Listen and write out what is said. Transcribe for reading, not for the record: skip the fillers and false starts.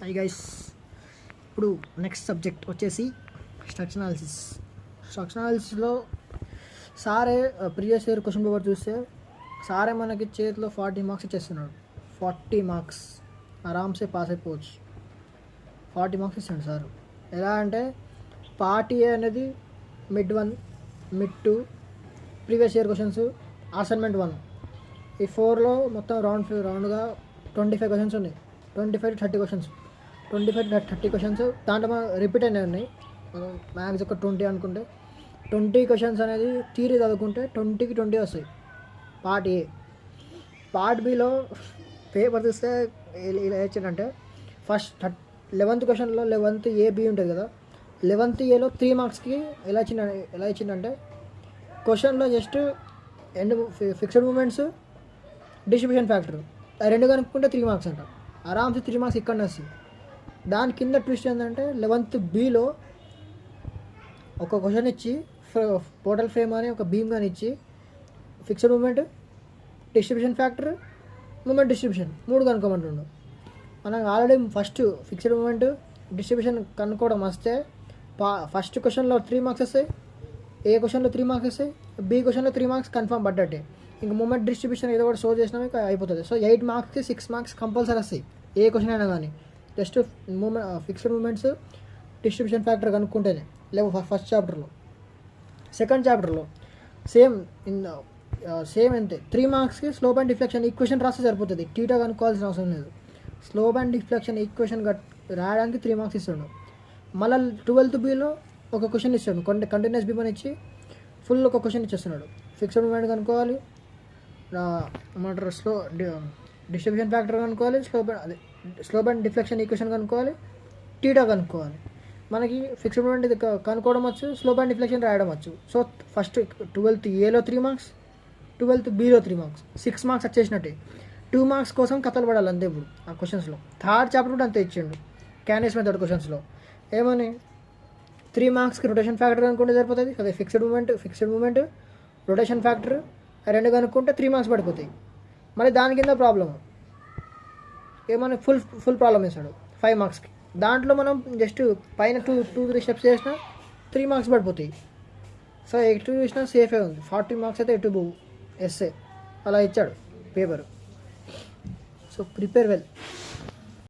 Hi guys, ఇప్పుడు next subject వచ్చేసి structure analysis. Structure అనాలిసిస్లో సారే ప్రీవియస్ ఇయర్ క్వశ్చన్ పేపర్ చూస్తే సారే మనకి చేతిలో 40 మార్క్స్ ఇచ్చేస్తున్నాడు. 40 మార్క్స్ ఆరామ్సే పాస్ అయిపోవచ్చు. 40 మార్క్స్ ఇస్తాడు సార్. ఎలా అంటే పార్ట్ ఏ అనేది mid 1, mid 2, previous year questions, assignment 1, ఈ 4లో మొత్తం రౌండ్గా 25 క్వశ్చన్స్ ఉన్నాయి. 25 to 30 క్వశ్చన్స్, 25 to 30 క్వశ్చన్స్ దాంట్లో రిపీట్ అయినవి ఉన్నాయి. మ్యాథ్స్ ఒక 20 అనుకుంటే 20 క్వశ్చన్స్ అనేది థియరీ చదువుకుంటే 20కి 20 వస్తాయి part A. Part below paper తీస్తే ఇలా ఇచ్చాడంటే ఫస్ట్ 11th క్వశ్చన్లో 11th ఏ బి ఉంటుంది కదా, 11th ఏలో 3 మార్క్స్కి ఎలా ఇచ్చిందంటే క్వశ్చన్లో just end fixed moments, distribution factor ఆ రెండు కనుక్కుంటే 3 మార్క్స్ అంట. ఆరామ్సే 3 మార్క్స్ ఇక్కడనే వస్తాయి. దాని కింద ట్విస్ట్ ఏంటంటే 11th బిలో ఒక క్వశ్చన్ ఇచ్చి పోర్టల్ ఫ్రేమ్ అని ఒక బీమ్ కానీ ఇచ్చి fixed moment, distribution factor, moment distribution 3 కనుక్కోమంటుండు. మనకు already first fixed moment, distribution కనుక్కోవడం వస్తే ఫస్ట్ క్వశ్చన్లో 3 మార్క్స్ వస్తాయి, ఏ క్వశ్చన్లో 3 మార్క్స్ వస్తాయి, బి క్వశ్చన్లో 3 మార్క్స్ కన్ఫర్మ్ పడ్డట్టే. ఇంకా మూమెంట్ డిస్ట్రిబ్యూషన్ ఏదో ఒకటి షో చేసినా అయిపోతుంది. సో 8 మార్క్స్కి 6 మార్క్స్ కంపల్సరీ వస్తాయి ఏ క్వశ్చన్ అయినా కానీ. Just fixed moments, distribution factor కనుక్కుంటేనే లేవు. ఫస్ట్ చాప్టర్లో. సెకండ్ చాప్టర్లో సేమ్ అంతే 3 మార్క్స్కి స్లోప్ అండ్ డిఫ్లెక్షన్ ఈక్వేషన్ రాస్తే సరిపోతుంది. టీటా కనుక్కోవాల్సిన అవసరం లేదు. స్లోప్ అండ్ డిఫ్లెక్షన్ ఈక్వేషన్ రాయడానికి 3 మార్క్స్ ఇస్తాడు. మళ్ళీ 12th బిలో ఒక క్వశ్చన్ ఇస్తాడు. కంటిన్యూస్ బీమ్ అని ఇచ్చి ఫుల్ ఒక క్వశ్చన్ ఇచ్చేస్తున్నాడు. ఫిక్స్డ్ మూమెంట్ కనుక్కోవాలి, ఏమంటారు డిస్ట్రిబ్యూషన్ ఫ్యాక్టర్ కనుక్కోవాలి, స్లోప్ అండ్ డిఫ్లెక్షన్ ఈక్వేషన్ కనుక్కోవాలి, టీటా కనుక్కోవాలి. మనకి ఫిక్స్డ్ మూమెంట్ ఇది కనుక్కోవడం వచ్చు, స్లోప్ అండ్ డిఫ్లెక్షన్ రాయడం వచ్చు. సో ఫస్ట్ 12th ఏలో 3 మార్క్స్, 12th బిలో 3 మార్క్స్, 6 మార్క్స్ వచ్చేసినట్టే. 2 మార్క్స్ కోసం కథలు పడాలి అంతే. ఇప్పుడు ఆ క్వశ్చన్స్లో థర్డ్ చాప్టర్ కూడా అంతే ఇచ్చిండు. క్యానిస్ మెథడ్ క్వశ్చన్స్లో ఏమని 3 మార్క్స్కి రొటేషన్ ఫ్యాక్టర్ కనుక్కుంటే సరిపోతుంది. అదే ఫిక్స్డ్ మూమెంట్, రొటేషన్ ఫ్యాక్టర్ ఆ రెండు కనుక్కుంటే 3 మార్క్స్ పడిపోతాయి. మళ్ళీ దాని కింద ప్రాబ్లమ్ ఏమని ఫుల్ ప్రాబ్లం వేసాడు 5 మార్క్స్కి. దాంట్లో మనం జస్ట్ పైన 2-3 స్టెప్స్ చేసినా 3 మార్క్స్ పడిపోతాయి. సో ఎటు చూసినా సేఫే ఉంది. 40 మార్క్స్ అయితే ఎటు ఎస్ఏ అలా ఇచ్చాడు పేపర్. So prepare well.